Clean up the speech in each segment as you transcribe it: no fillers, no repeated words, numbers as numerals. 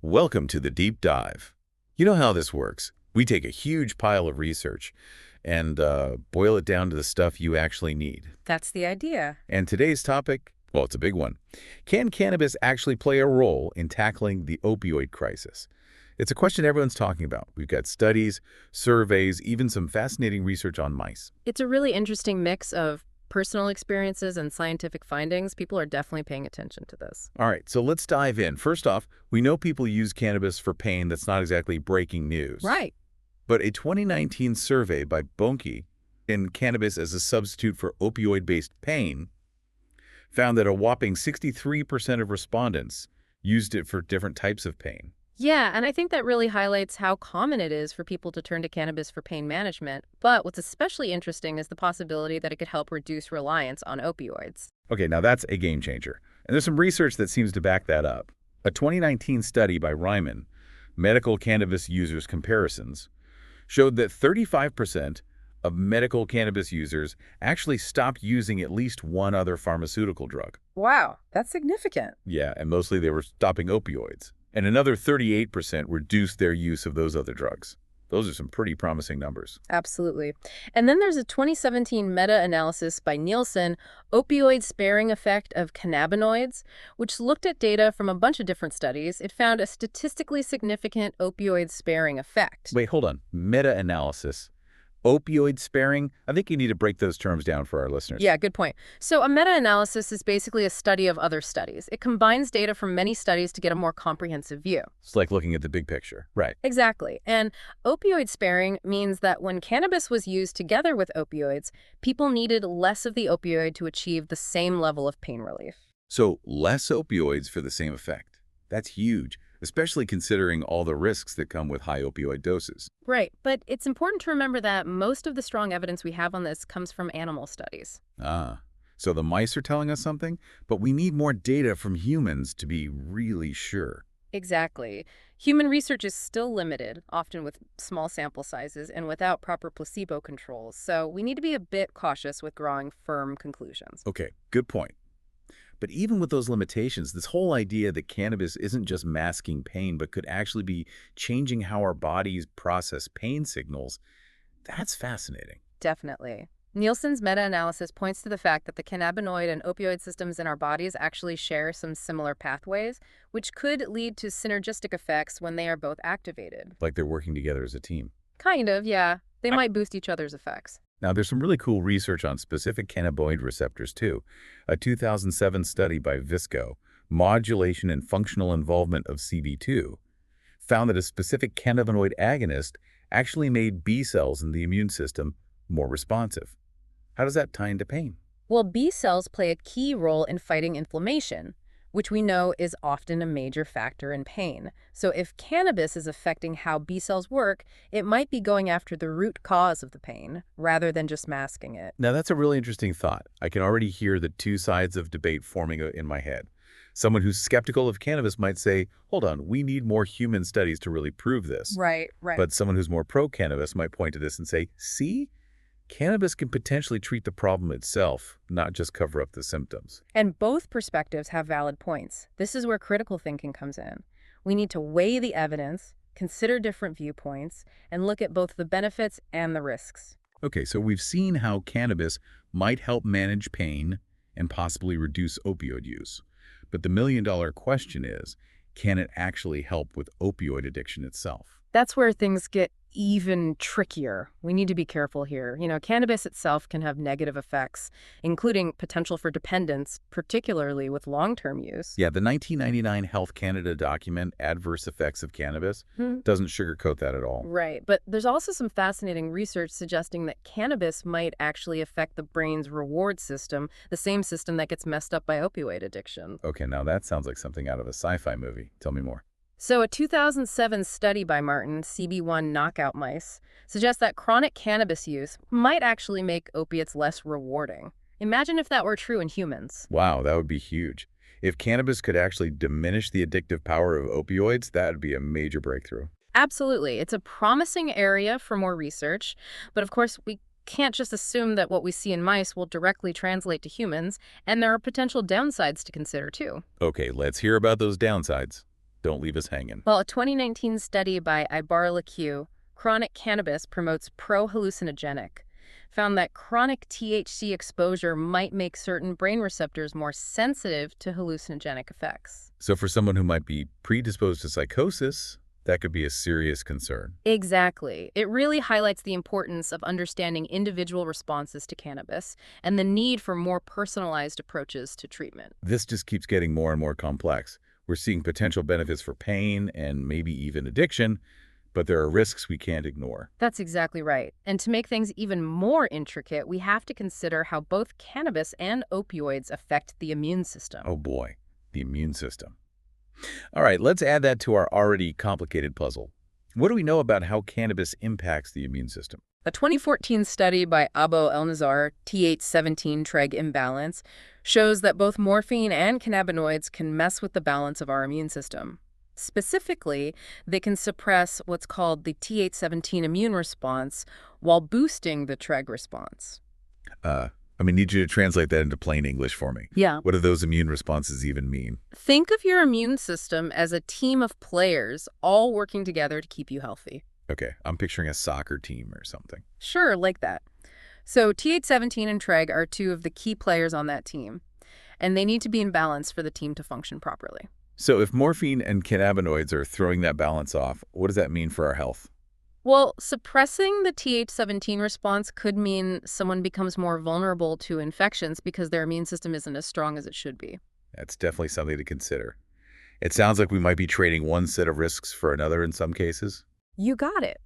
Welcome to the deep dive. You know how this works. We take a huge pile of research and boil it down to the stuff you actually need. That's the idea. And today's topic, well, it's a big one. Can cannabis actually play a role in tackling the opioid crisis? It's a question everyone's talking about. We've got studies, surveys, even some fascinating research on mice. It's a really interesting mix of personal experiences and scientific findings. People are definitely paying attention to this. All right, so let's dive in. First off, we know people use cannabis for pain. That's not exactly breaking news. Right. But a 2019 survey by Bonke in cannabis as a substitute for opioid-based pain found that a whopping 63% of respondents used it for different types of pain. Yeah, and I think that really highlights how common it is for people to turn to cannabis for pain management. But what's especially interesting is the possibility that it could help reduce reliance on opioids. Okay, now that's a game changer. And there's some research that seems to back that up. A 2019 study by Ryman, Medical Cannabis Users Comparisons, showed that 35% of medical cannabis users actually stopped using at least one other pharmaceutical drug. Wow, that's significant. Yeah, and mostly they were stopping opioids. And another 38% reduced their use of those other drugs. Those are some pretty promising numbers. Absolutely. And then there's a 2017 meta-analysis by Nielsen, Opioid-Sparing Effect of Cannabinoids, which looked at data from a bunch of different studies. It found a statistically significant opioid-sparing effect. Wait, hold on. Meta-analysis. Opioid sparing? I think you need to break those terms down for our listeners. Yeah, good point. So a meta-analysis is basically a study of other studies. It combines data from many studies to get a more comprehensive view. It's like looking at the big picture. Right. Exactly. And opioid sparing means that when cannabis was used together with opioids, people needed less of the opioid to achieve the same level of pain relief. So less opioids for the same effect. That's huge, especially considering all the risks that come with high opioid doses. Right, but it's important to remember that most of the strong evidence we have on this comes from animal studies. So the mice are telling us something, but we need more data from humans to be really sure. Exactly. Human research is still limited, often with small sample sizes and without proper placebo controls, so we need to be a bit cautious with drawing firm conclusions. Okay, good point. But even with those limitations, this whole idea that cannabis isn't just masking pain, but could actually be changing how our bodies process pain signals, that's fascinating. Definitely. Nielsen's meta-analysis points to the fact that the cannabinoid and opioid systems in our bodies actually share some similar pathways, which could lead to synergistic effects when they are both activated. Like they're working together as a team. Kind of, yeah. They might boost each other's effects. Now, there's some really cool research on specific cannabinoid receptors, too. A 2007 study by Visco, Modulation and Functional Involvement of CB2, found that a specific cannabinoid agonist actually made B cells in the immune system more responsive. How does that tie into pain? Well, B cells play a key role in fighting inflammation, which we know is often a major factor in pain. So if cannabis is affecting how B cells work, it might be going after the root cause of the pain, rather than just masking it. Now, that's a really interesting thought. I can already hear the two sides of debate forming in my head. Someone who's skeptical of cannabis might say, hold on, we need more human studies to really prove this. Right. But someone who's more pro-cannabis might point to this and say, see? Cannabis can potentially treat the problem itself, not just cover up the symptoms. And both perspectives have valid points. This is where critical thinking comes in. We need to weigh the evidence, consider different viewpoints, and look at both the benefits and the risks. Okay, so we've seen how cannabis might help manage pain and possibly reduce opioid use. But the million-dollar question is, can it actually help with opioid addiction itself? That's where things get even trickier. We need to be careful here. Cannabis itself can have negative effects, including potential for dependence, particularly with long-term use. Yeah, the 1999 Health Canada document, Adverse Effects of Cannabis, doesn't sugarcoat that at all. Right, but there's also some fascinating research suggesting that cannabis might actually affect the brain's reward system, the same system that gets messed up by opioid addiction. Okay, now that sounds like something out of a sci-fi movie. Tell me more. So a 2007 study by Martin, CB1 knockout mice, suggests that chronic cannabis use might actually make opiates less rewarding. Imagine if that were true in humans. Wow, that would be huge. If cannabis could actually diminish the addictive power of opioids, that would be a major breakthrough. Absolutely. It's a promising area for more research, but of course we can't just assume that what we see in mice will directly translate to humans, and there are potential downsides to consider too. Okay, let's hear about those downsides. Don't leave us hanging. Well, a 2019 study by Ibarra-Leque, Chronic Cannabis Promotes Pro-Hallucinogenic, found that chronic THC exposure might make certain brain receptors more sensitive to hallucinogenic effects. So for someone who might be predisposed to psychosis, that could be a serious concern. Exactly. It really highlights the importance of understanding individual responses to cannabis and the need for more personalized approaches to treatment. This just keeps getting more and more complex. We're seeing potential benefits for pain and maybe even addiction, but there are risks we can't ignore. That's exactly right. And to make things even more intricate, we have to consider how both cannabis and opioids affect the immune system. Oh boy, the immune system. All right, let's add that to our already complicated puzzle. What do we know about how cannabis impacts the immune system? A 2014 study by Abo El-Nazar, Th17-Treg imbalance, shows that both morphine and cannabinoids can mess with the balance of our immune system. Specifically, they can suppress what's called the Th17 immune response while boosting the Treg response. Need you to translate that into plain English for me. Yeah. What do those immune responses even mean? Think of your immune system as a team of players all working together to keep you healthy. Okay, I'm picturing a soccer team or something. Sure, like that. So Th17 and Treg are two of the key players on that team, and they need to be in balance for the team to function properly. So if morphine and cannabinoids are throwing that balance off, what does that mean for our health? Well, suppressing the Th17 response could mean someone becomes more vulnerable to infections because their immune system isn't as strong as it should be. That's definitely something to consider. It sounds like we might be trading one set of risks for another in some cases. You got it.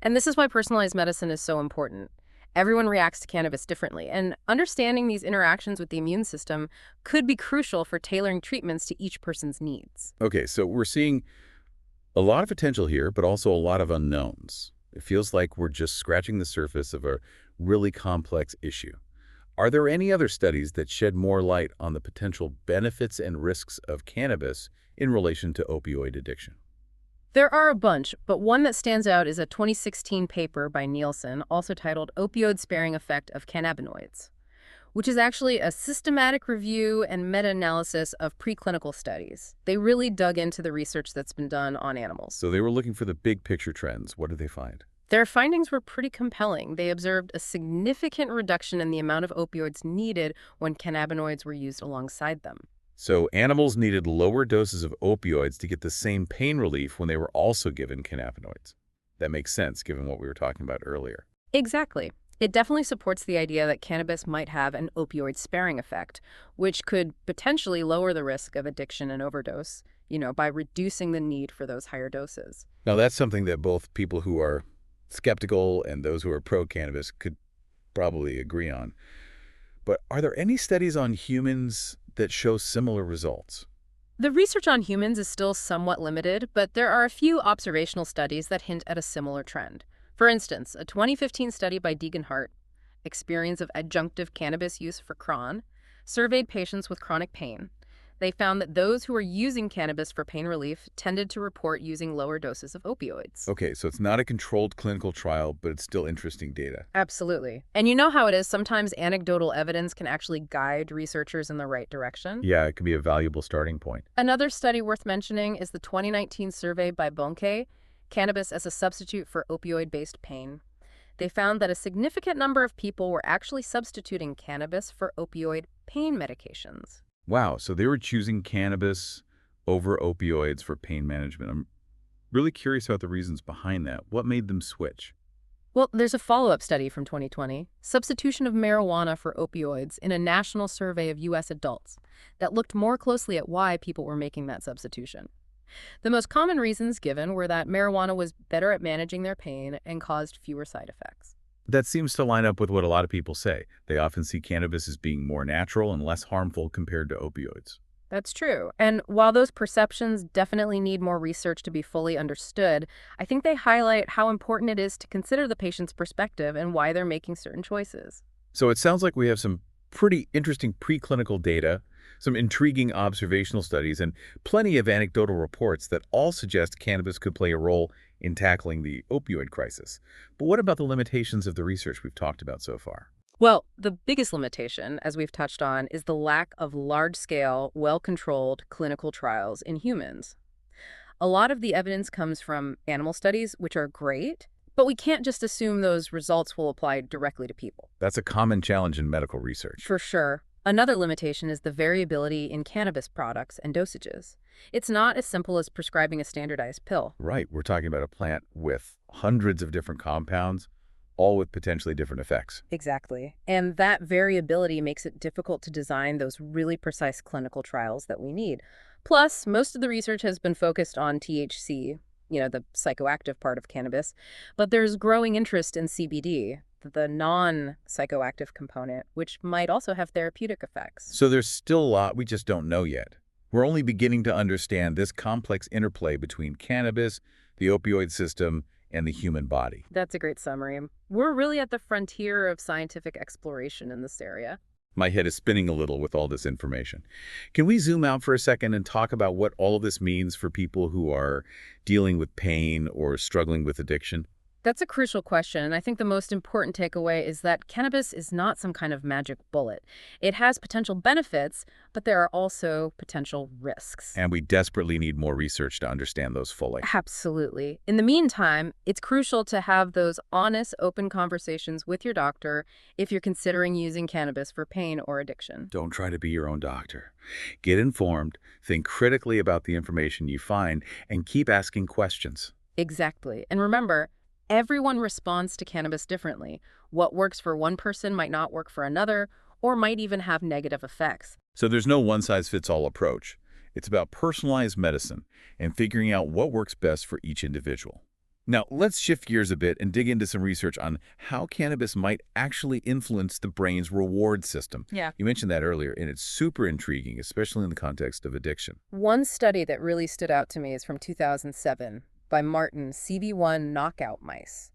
And this is why personalized medicine is so important. Everyone reacts to cannabis differently, and understanding these interactions with the immune system could be crucial for tailoring treatments to each person's needs. Okay, so we're seeing a lot of potential here, but also a lot of unknowns. It feels like we're just scratching the surface of a really complex issue. Are there any other studies that shed more light on the potential benefits and risks of cannabis in relation to opioid addiction? There are a bunch, but one that stands out is a 2016 paper by Nielsen, also titled Opioid-Sparing Effect of Cannabinoids, which is actually a systematic review and meta-analysis of preclinical studies. They really dug into the research that's been done on animals. So they were looking for the big picture trends. What did they find? Their findings were pretty compelling. They observed a significant reduction in the amount of opioids needed when cannabinoids were used alongside them. So animals needed lower doses of opioids to get the same pain relief when they were also given cannabinoids. That makes sense given what we were talking about earlier. Exactly. It definitely supports the idea that cannabis might have an opioid-sparing effect, which could potentially lower the risk of addiction and overdose, by reducing the need for those higher doses. Now, that's something that both people who are skeptical and those who are pro-cannabis could probably agree on. But are there any studies on humans that show similar results? The research on humans is still somewhat limited, but there are a few observational studies that hint at a similar trend. For instance, a 2015 study by Deegan-Hart, Experience of Adjunctive Cannabis Use for Crohn, surveyed patients with chronic pain. They found that those who were using cannabis for pain relief tended to report using lower doses of opioids. Okay, so it's not a controlled clinical trial, but it's still interesting data. Absolutely. And you know how it is, sometimes anecdotal evidence can actually guide researchers in the right direction. Yeah, it could be a valuable starting point. Another study worth mentioning is the 2019 survey by Bonke, Cannabis as a Substitute for Opioid-Based Pain. They found that a significant number of people were actually substituting cannabis for opioid pain medications. Wow, so they were choosing cannabis over opioids for pain management. I'm really curious about the reasons behind that. What made them switch? Well, there's a follow-up study from 2020, Substitution of Marijuana for Opioids in a national survey of U.S. adults, that looked more closely at why people were making that substitution. The most common reasons given were that marijuana was better at managing their pain and caused fewer side effects. That seems to line up with what a lot of people say. They often see cannabis as being more natural and less harmful compared to opioids. That's true. And while those perceptions definitely need more research to be fully understood, I think they highlight how important it is to consider the patient's perspective and why they're making certain choices. So it sounds like we have some pretty interesting preclinical data, some intriguing observational studies, and plenty of anecdotal reports that all suggest cannabis could play a role in tackling the opioid crisis. But what about the limitations of the research we've talked about so far? Well, the biggest limitation, as we've touched on, is the lack of large-scale, well-controlled clinical trials in humans. A lot of the evidence comes from animal studies, which are great, but we can't just assume those results will apply directly to people. That's a common challenge in medical research. For sure. Another limitation is the variability in cannabis products and dosages. It's not as simple as prescribing a standardized pill. Right, we're talking about a plant with hundreds of different compounds, all with potentially different effects. Exactly. And that variability makes it difficult to design those really precise clinical trials that we need. Plus, most of the research has been focused on THC, the psychoactive part of cannabis, but there's growing interest in CBD, the non-psychoactive component, which might also have therapeutic effects. So there's still a lot we just don't know yet. We're only beginning to understand this complex interplay between cannabis, the opioid system, and the human body. That's a great summary. We're really at the frontier of scientific exploration in this area. My head is spinning a little with all this information. Can we zoom out for a second and talk about what all of this means for people who are dealing with pain or struggling with addiction? That's a crucial question, and I think the most important takeaway is that cannabis is not some kind of magic bullet. It has potential benefits, but there are also potential risks. And we desperately need more research to understand those fully. Absolutely. In the meantime, it's crucial to have those honest, open conversations with your doctor if you're considering using cannabis for pain or addiction. Don't try to be your own doctor. Get informed, think critically about the information you find, and keep asking questions. Exactly. And remember, everyone responds to cannabis differently. What works for one person might not work for another, or might even have negative effects. So there's no one-size-fits-all approach. It's about personalized medicine and figuring out what works best for each individual. Now, let's shift gears a bit and dig into some research on how cannabis might actually influence the brain's reward system. Yeah. You mentioned that earlier, and it's super intriguing, especially in the context of addiction. One study that really stood out to me is from 2007 by Martin, CB1 knockout mice.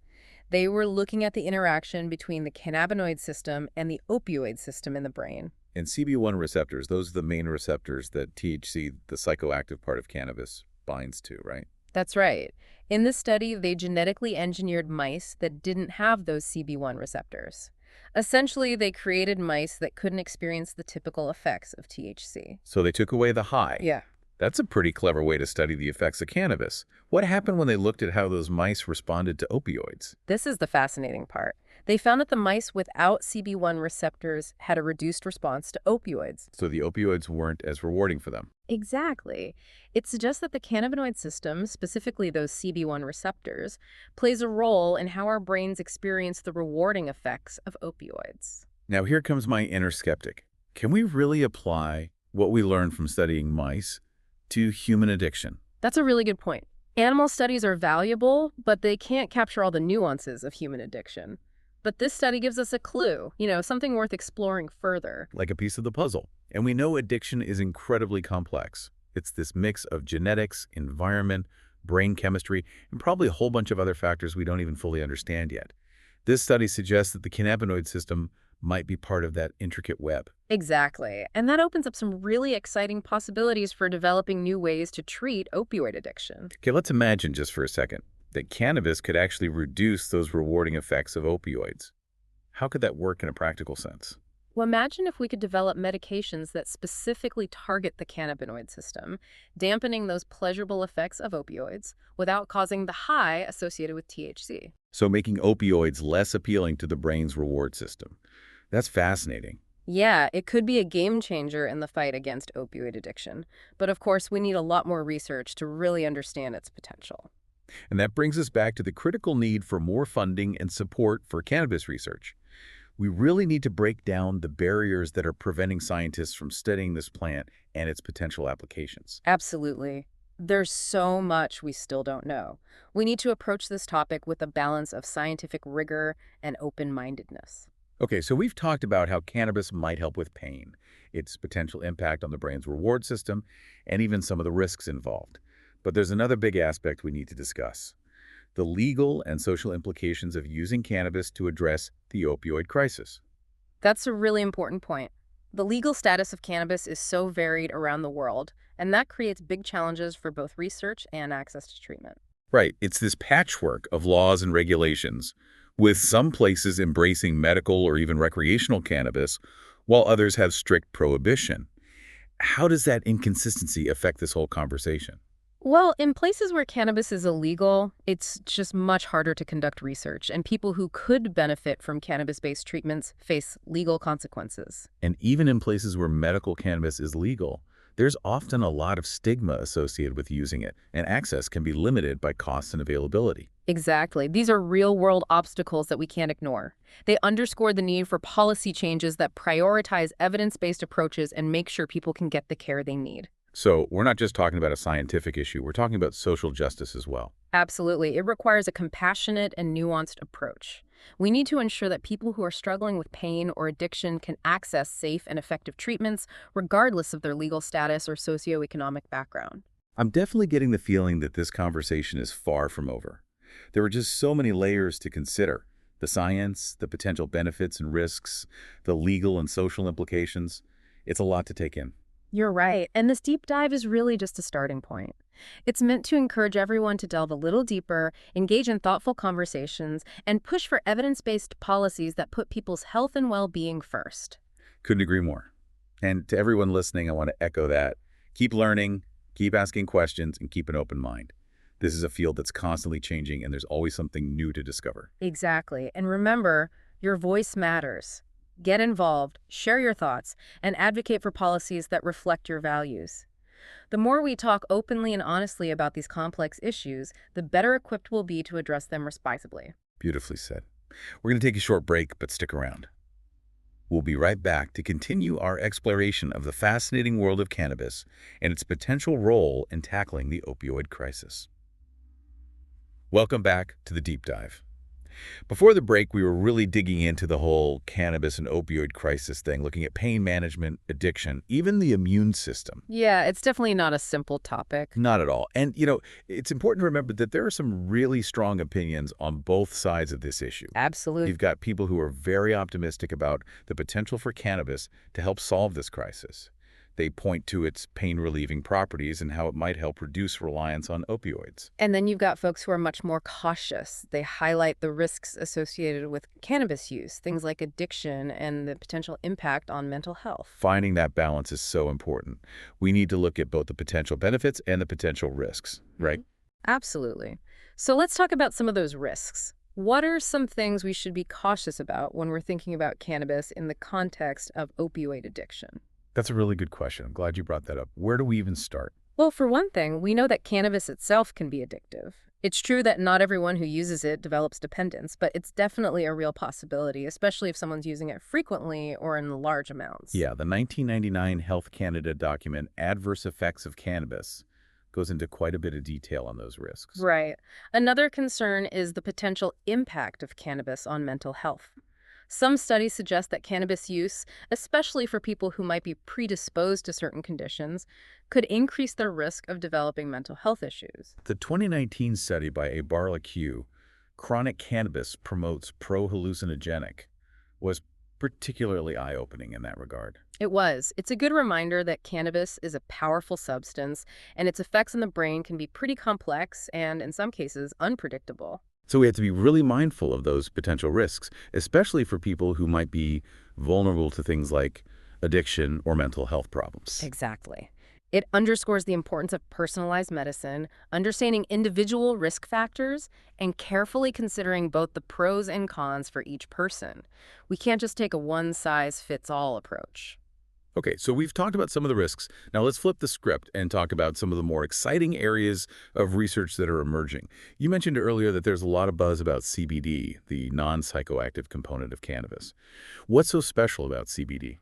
They were looking at the interaction between the cannabinoid system and the opioid system in the brain. And CB1 receptors, those are the main receptors that THC, the psychoactive part of cannabis, binds to, right? That's right. In this study, they genetically engineered mice that didn't have those CB1 receptors. Essentially, they created mice that couldn't experience the typical effects of THC. So they took away the high. Yeah. That's a pretty clever way to study the effects of cannabis. What happened when they looked at how those mice responded to opioids? This is the fascinating part. They found that the mice without CB1 receptors had a reduced response to opioids. So the opioids weren't as rewarding for them. Exactly. It suggests that the cannabinoid system, specifically those CB1 receptors, plays a role in how our brains experience the rewarding effects of opioids. Now here comes my inner skeptic. Can we really apply what we learned from studying mice to human addiction? That's a really good point. Animal studies are valuable, but they can't capture all the nuances of human addiction. But this study gives us a clue, something worth exploring further. Like a piece of the puzzle. And we know addiction is incredibly complex. It's this mix of genetics, environment, brain chemistry, and probably a whole bunch of other factors we don't even fully understand yet. This study suggests that the cannabinoid system might be part of that intricate web. Exactly. And that opens up some really exciting possibilities for developing new ways to treat opioid addiction. Okay, let's imagine just for a second that cannabis could actually reduce those rewarding effects of opioids. How could that work in a practical sense? Well, imagine if we could develop medications that specifically target the cannabinoid system, dampening those pleasurable effects of opioids without causing the high associated with THC. So making opioids less appealing to the brain's reward system. That's fascinating. Yeah, it could be a game changer in the fight against opioid addiction. But of course, we need a lot more research to really understand its potential. And that brings us back to the critical need for more funding and support for cannabis research. We really need to break down the barriers that are preventing scientists from studying this plant and its potential applications. Absolutely. There's so much we still don't know. We need to approach this topic with a balance of scientific rigor and open-mindedness. Okay, so we've talked about how cannabis might help with pain, its potential impact on the brain's reward system, and even some of the risks involved. But there's another big aspect we need to discuss: the legal and social implications of using cannabis to address the opioid crisis. That's a really important point. The legal status of cannabis is so varied around the world, and that creates big challenges for both research and access to treatment. Right, it's this patchwork of laws and regulations, with some places embracing medical or even recreational cannabis, while others have strict prohibition. How does that inconsistency affect this whole conversation? Well, in places where cannabis is illegal, it's just much harder to conduct research, and people who could benefit from cannabis-based treatments face legal consequences. And even in places where medical cannabis is legal, there's often a lot of stigma associated with using it, and access can be limited by cost and availability. Exactly. These are real-world obstacles that we can't ignore. They underscore the need for policy changes that prioritize evidence-based approaches and make sure people can get the care they need. So we're not just talking about a scientific issue, we're talking about social justice as well. Absolutely. It requires a compassionate and nuanced approach. We need to ensure that people who are struggling with pain or addiction can access safe and effective treatments, regardless of their legal status or socioeconomic background. I'm definitely getting the feeling that this conversation is far from over. There are just so many layers to consider. The science, the potential benefits and risks, the legal and social implications. It's a lot to take in. You're right, and this deep dive is really just a starting point. It's meant to encourage everyone to delve a little deeper, engage in thoughtful conversations, and push for evidence-based policies that put people's health and well-being first. Couldn't agree more. And to everyone listening, I want to echo that. Keep learning, keep asking questions, and keep an open mind. This is a field that's constantly changing, and there's always something new to discover. Exactly, and remember, your voice matters. Get involved, share your thoughts, and advocate for policies that reflect your values. The more we talk openly and honestly about these complex issues, the better equipped we'll be to address them responsibly. Beautifully said. We're going to take a short break, but stick around. We'll be right back to continue our exploration of the fascinating world of cannabis and its potential role in tackling the opioid crisis. Welcome back to the Deep Dive. Before the break, we were really digging into the whole cannabis and opioid crisis thing, looking at pain management, addiction, even the immune system. Yeah, it's definitely not a simple topic. Not at all. And, you know, it's important to remember that there are some really strong opinions on both sides of this issue. Absolutely. You've got people who are very optimistic about the potential for cannabis to help solve this crisis. They point to its pain-relieving properties and how it might help reduce reliance on opioids. And then you've got folks who are much more cautious. They highlight the risks associated with cannabis use, things like addiction and the potential impact on mental health. Finding that balance is so important. We need to look at both the potential benefits and the potential risks, right? Absolutely. So let's talk about some of those risks. What are some things we should be cautious about when we're thinking about cannabis in the context of opioid addiction? That's a really good question. I'm glad you brought that up. Where do we even start? Well, for one thing, we know that cannabis itself can be addictive. It's true that not everyone who uses it develops dependence, but it's definitely a real possibility, especially if someone's using it frequently or in large amounts. Yeah, the 1999 Health Canada document, Adverse Effects of Cannabis, goes into quite a bit of detail on those risks. Right. Another concern is the potential impact of cannabis on mental health. Some studies suggest that cannabis use, especially for people who might be predisposed to certain conditions, could increase their risk of developing mental health issues. The 2019 study by Ibarra Q, Chronic Cannabis Promotes Pro-Hallucinogenic, was particularly eye-opening in that regard. It was. It's a good reminder that cannabis is a powerful substance, and its effects on the brain can be pretty complex and, in some cases, unpredictable. So we have to be really mindful of those potential risks, especially for people who might be vulnerable to things like addiction or mental health problems. Exactly. It underscores the importance of personalized medicine, understanding individual risk factors, and carefully considering both the pros and cons for each person. We can't just take a one-size-fits-all approach. Okay, so we've talked about some of the risks. Now let's flip the script and talk about some of the more exciting areas of research that are emerging. You mentioned earlier that there's a lot of buzz about CBD, the non-psychoactive component of cannabis. What's so special about CBD?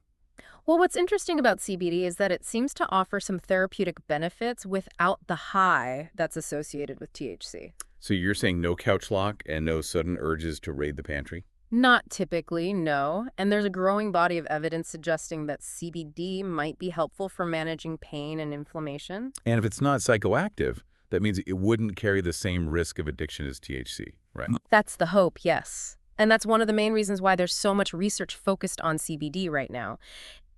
Well, what's interesting about CBD is that it seems to offer some therapeutic benefits without the high that's associated with THC. So you're saying no couch lock and no sudden urges to raid the pantry? Not typically, no. And there's a growing body of evidence suggesting that CBD might be helpful for managing pain and inflammation. And if it's not psychoactive, that means it wouldn't carry the same risk of addiction as THC, right? That's the hope, yes. And that's one of the main reasons why there's so much research focused on CBD right now.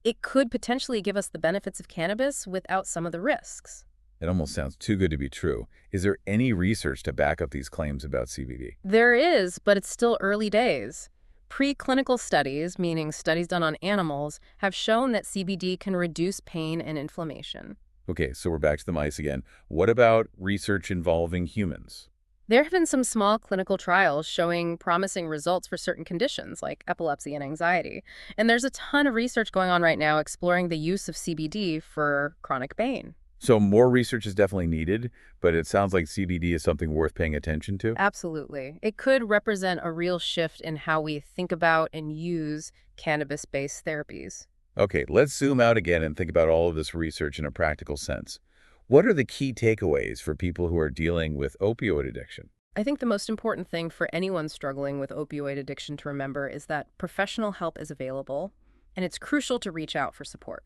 It could potentially give us the benefits of cannabis without some of the risks. It almost sounds too good to be true. Is there any research to back up these claims about CBD? There is, but it's still early days. Preclinical studies, meaning studies done on animals, have shown that CBD can reduce pain and inflammation. Okay, so we're back to the mice again. What about research involving humans? There have been some small clinical trials showing promising results for certain conditions like epilepsy and anxiety. And there's a ton of research going on right now exploring the use of CBD for chronic pain. So more research is definitely needed, but it sounds like CBD is something worth paying attention to. Absolutely. It could represent a real shift in how we think about and use cannabis-based therapies. Okay, let's zoom out again and think about all of this research in a practical sense. What are the key takeaways for people who are dealing with opioid addiction? I think the most important thing for anyone struggling with opioid addiction to remember is that professional help is available, and it's crucial to reach out for support.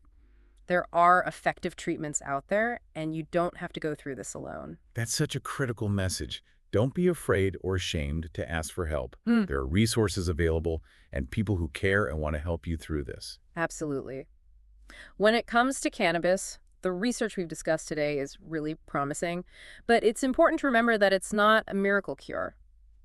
There are effective treatments out there, and you don't have to go through this alone. That's such a critical message. Don't be afraid or ashamed to ask for help. Hmm. There are resources available and people who care and want to help you through this. Absolutely. When it comes to cannabis, the research we've discussed today is really promising, but it's important to remember that it's not a miracle cure.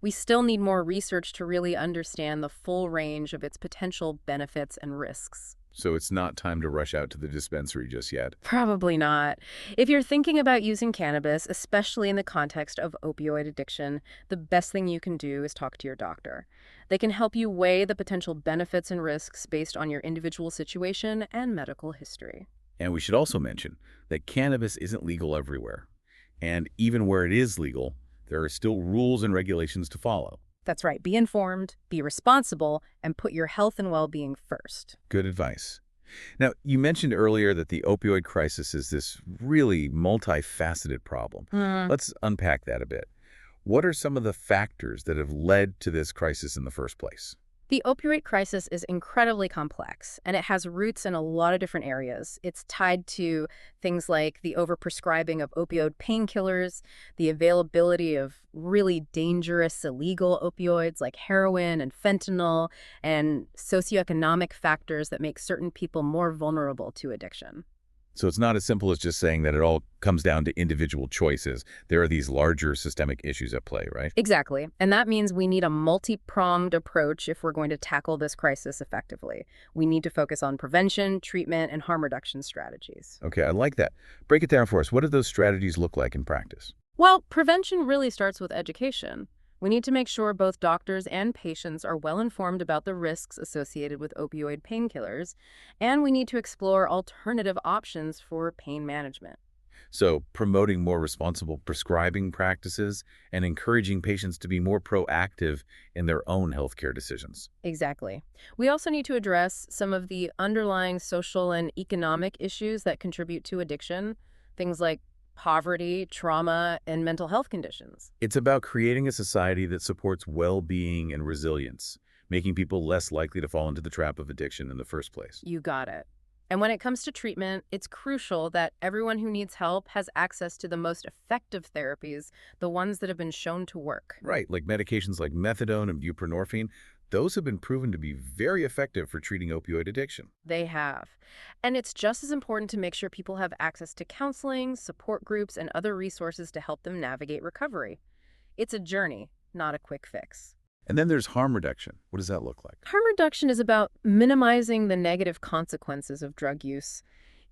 We still need more research to really understand the full range of its potential benefits and risks. So it's not time to rush out to the dispensary just yet. Probably not. If you're thinking about using cannabis, especially in the context of opioid addiction, the best thing you can do is talk to your doctor. They can help you weigh the potential benefits and risks based on your individual situation and medical history. And we should also mention that cannabis isn't legal everywhere. And even where it is legal, there are still rules and regulations to follow. That's right. Be informed, be responsible, and put your health and well-being first. Good advice. Now, you mentioned earlier that the opioid crisis is this really multifaceted problem. Let's unpack that a bit. What are some of the factors that have led to this crisis in the first place? The opioid crisis is incredibly complex, and it has roots in a lot of different areas. It's tied to things like the overprescribing of opioid painkillers, the availability of really dangerous illegal opioids like heroin and fentanyl, and socioeconomic factors that make certain people more vulnerable to addiction. So it's not as simple as just saying that it all comes down to individual choices. There are these larger systemic issues at play, right? Exactly. And that means we need a multi-pronged approach if we're going to tackle this crisis effectively. We need to focus on prevention, treatment, and harm reduction strategies. Okay, I like that. Break it down for us. What do those strategies look like in practice? Well, prevention really starts with education. We need to make sure both doctors and patients are well informed about the risks associated with opioid painkillers, and we need to explore alternative options for pain management. So promoting more responsible prescribing practices and encouraging patients to be more proactive in their own healthcare decisions. Exactly. We also need to address some of the underlying social and economic issues that contribute to addiction, things like poverty, trauma, and mental health conditions. It's about creating a society that supports well-being and resilience, making people less likely to fall into the trap of addiction in the first place. You got it. And when it comes to treatment, it's crucial that everyone who needs help has access to the most effective therapies, the ones that have been shown to work. Right, like medications like methadone and buprenorphine, those have been proven to be very effective for treating opioid addiction. They have. And it's just as important to make sure people have access to counseling, support groups, and other resources to help them navigate recovery. It's a journey, not a quick fix. And then there's harm reduction. What does that look like? Harm reduction is about minimizing the negative consequences of drug use.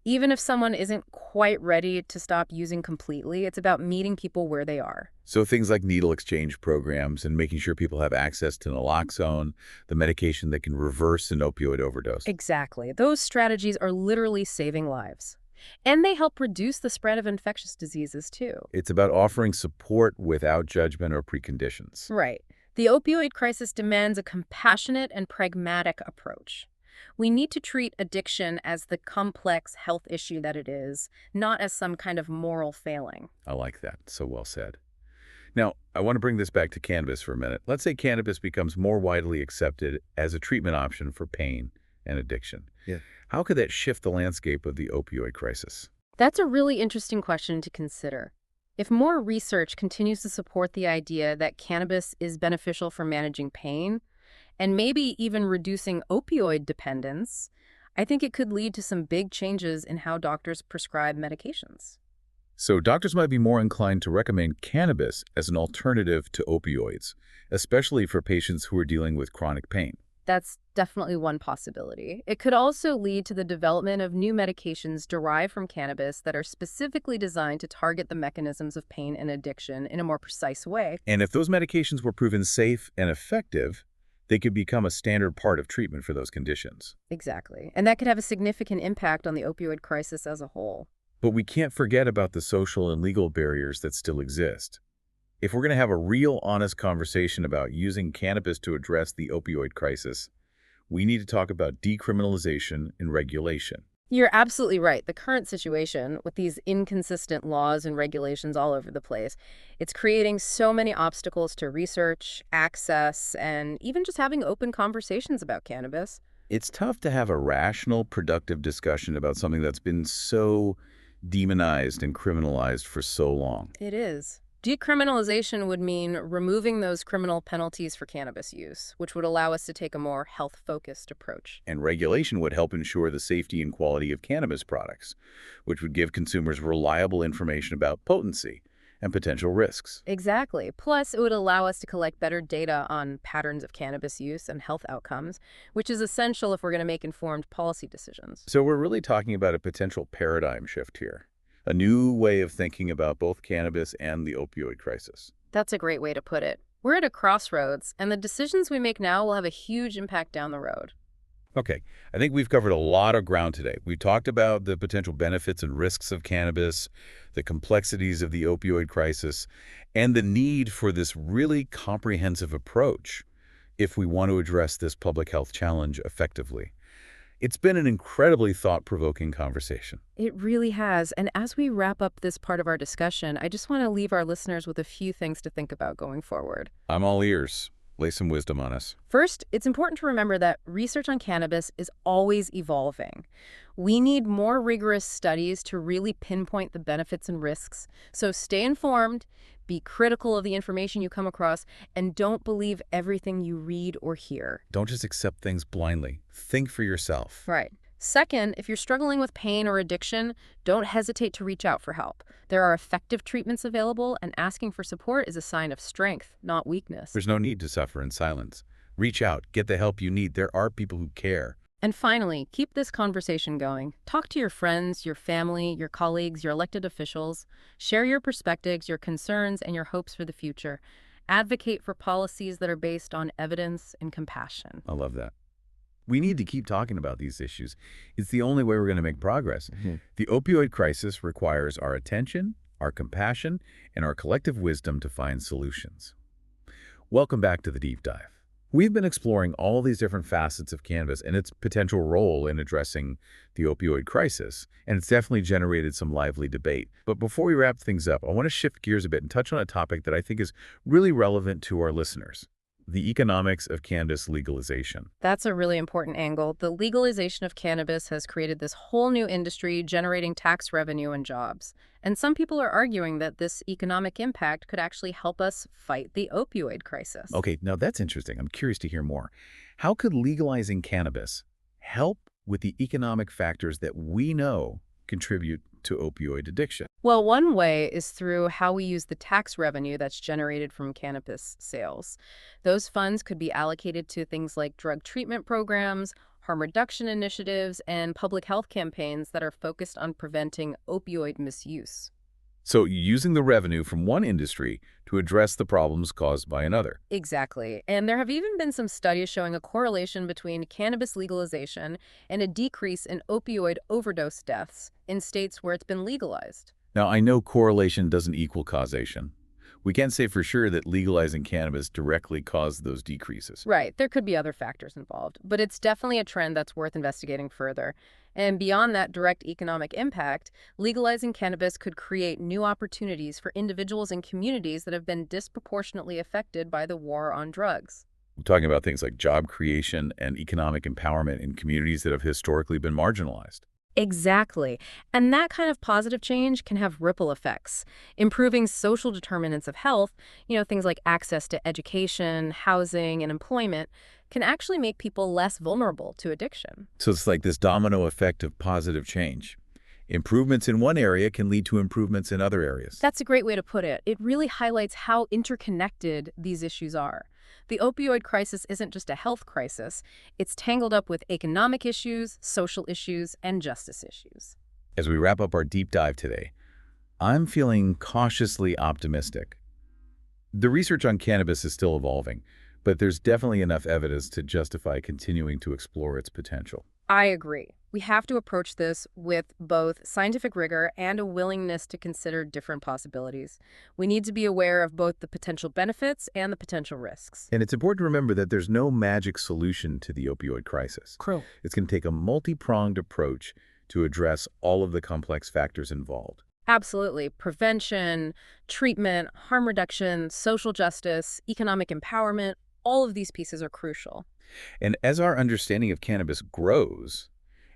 Even if someone isn't quite ready to stop using completely, it's about meeting people where they are. So things like needle exchange programs and making sure people have access to naloxone, the medication that can reverse an opioid overdose. Exactly. Those strategies are literally saving lives. And they help reduce the spread of infectious diseases, too. It's about offering support without judgment or preconditions. Right. The opioid crisis demands a compassionate and pragmatic approach. We need to treat addiction as the complex health issue that it is, not as some kind of moral failing. I like that. So well said. Now, I want to bring this back to cannabis for a minute. Let's say cannabis becomes more widely accepted as a treatment option for pain and addiction. Yeah. How could that shift the landscape of the opioid crisis? That's a really interesting question to consider. If more research continues to support the idea that cannabis is beneficial for managing pain, and maybe even reducing opioid dependence, I think it could lead to some big changes in how doctors prescribe medications. So doctors might be more inclined to recommend cannabis as an alternative to opioids, especially for patients who are dealing with chronic pain. That's definitely one possibility. It could also lead to the development of new medications derived from cannabis that are specifically designed to target the mechanisms of pain and addiction in a more precise way. And if those medications were proven safe and effective, they could become a standard part of treatment for those conditions. Exactly. And that could have a significant impact on the opioid crisis as a whole. But we can't forget about the social and legal barriers that still exist. If we're going to have a real, honest conversation about using cannabis to address the opioid crisis, we need to talk about decriminalization and regulation. You're absolutely right. The current situation with these inconsistent laws and regulations all over the place, it's creating so many obstacles to research, access, and even just having open conversations about cannabis. It's tough to have a rational, productive discussion about something that's been so demonized and criminalized for so long. It is. Decriminalization would mean removing those criminal penalties for cannabis use, which would allow us to take a more health-focused approach. And regulation would help ensure the safety and quality of cannabis products, which would give consumers reliable information about potency and potential risks. Exactly. Plus, it would allow us to collect better data on patterns of cannabis use and health outcomes, which is essential if we're going to make informed policy decisions. So we're really talking about a potential paradigm shift here, a new way of thinking about both cannabis and the opioid crisis. That's a great way to put it. We're at a crossroads, and the decisions we make now will have a huge impact down the road. Okay, I think we've covered a lot of ground today. We talked about the potential benefits and risks of cannabis, the complexities of the opioid crisis, and the need for this really comprehensive approach if we want to address this public health challenge effectively. It's been an incredibly thought-provoking conversation. It really has. And as we wrap up this part of our discussion, I just want to leave our listeners with a few things to think about going forward. I'm all ears. Lay some wisdom on us. First, it's important to remember that research on cannabis is always evolving. We need more rigorous studies to really pinpoint the benefits and risks. So stay informed, be critical of the information you come across, and don't believe everything you read or hear. Don't just accept things blindly. Think for yourself. Right. Second, if you're struggling with pain or addiction, don't hesitate to reach out for help. There are effective treatments available, and asking for support is a sign of strength, not weakness. There's no need to suffer in silence. Reach out. Get the help you need. There are people who care. And finally, keep this conversation going. Talk to your friends, your family, your colleagues, your elected officials. Share your perspectives, your concerns, and your hopes for the future. Advocate for policies that are based on evidence and compassion. I love that. We need to keep talking about these issues. It's the only way we're going to make progress. The opioid crisis requires our attention, our compassion, and our collective wisdom to find solutions. Welcome back to the Deep Dive. We've been exploring all these different facets of cannabis and its potential role in addressing the opioid crisis, and it's definitely generated some lively debate. But before we wrap things up, I want to shift gears a bit and touch on a topic that I think is really relevant to our listeners: the economics of cannabis legalization. That's a really important angle. The legalization of cannabis has created this whole new industry generating tax revenue and jobs. And some people are arguing that this economic impact could actually help us fight the opioid crisis. Okay, now that's interesting. I'm curious to hear more. How could legalizing cannabis help with the economic factors that we know contribute to opioid addiction? Well, one way is through how we use the tax revenue that's generated from cannabis sales. Those funds could be allocated to things like drug treatment programs, harm reduction initiatives, and public health campaigns that are focused on preventing opioid misuse. So using the revenue from one industry to address the problems caused by another. Exactly. And there have even been some studies showing a correlation between cannabis legalization and a decrease in opioid overdose deaths in states where it's been legalized. Now, I know correlation doesn't equal causation. We can't say for sure that legalizing cannabis directly caused those decreases. Right. There could be other factors involved, but it's definitely a trend that's worth investigating further. And beyond that direct economic impact, legalizing cannabis could create new opportunities for individuals and communities that have been disproportionately affected by the war on drugs. We're talking about things like job creation and economic empowerment in communities that have historically been marginalized. Exactly. And that kind of positive change can have ripple effects. Improving social determinants of health, things like access to education, housing, and employment, can actually make people less vulnerable to addiction. So it's like this domino effect of positive change. Improvements in one area can lead to improvements in other areas. That's a great way to put it. It really highlights how interconnected these issues are. The opioid crisis isn't just a health crisis. It's tangled up with economic issues, social issues, and justice issues. As we wrap up our deep dive today, I'm feeling cautiously optimistic. The research on cannabis is still evolving, but there's definitely enough evidence to justify continuing to explore its potential. I agree. We have to approach this with both scientific rigor and a willingness to consider different possibilities. We need to be aware of both the potential benefits and the potential risks. And it's important to remember that there's no magic solution to the opioid crisis. True. It's going to take a multi-pronged approach to address all of the complex factors involved. Absolutely. Prevention, treatment, harm reduction, social justice, economic empowerment, all of these pieces are crucial. And as our understanding of cannabis grows,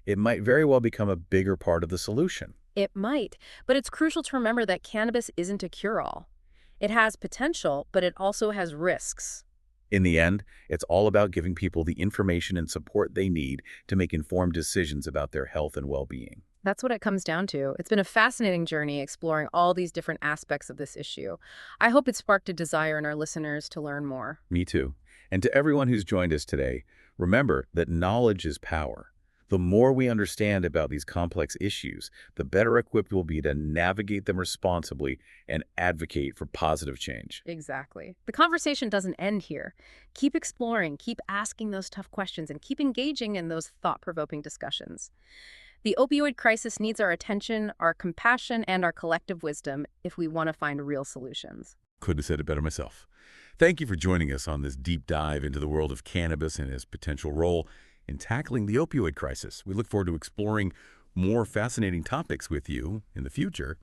it might very well become a bigger part of the solution. It might, but it's crucial to remember that cannabis isn't a cure-all. It has potential, but it also has risks. In the end, it's all about giving people the information and support they need to make informed decisions about their health and well-being. That's what it comes down to. It's been a fascinating journey exploring all these different aspects of this issue. I hope it sparked a desire in our listeners to learn more. Me too. And to everyone who's joined us today, remember that knowledge is power. The more we understand about these complex issues, the better equipped we'll be to navigate them responsibly and advocate for positive change. Exactly. The conversation doesn't end here. Keep exploring, keep asking those tough questions, and keep engaging in those thought-provoking discussions. The opioid crisis needs our attention, our compassion, and our collective wisdom if we want to find real solutions. Couldn't have said it better myself. Thank you for joining us on this deep dive into the world of cannabis and its potential role in tackling the opioid crisis. We look forward to exploring more fascinating topics with you in the future.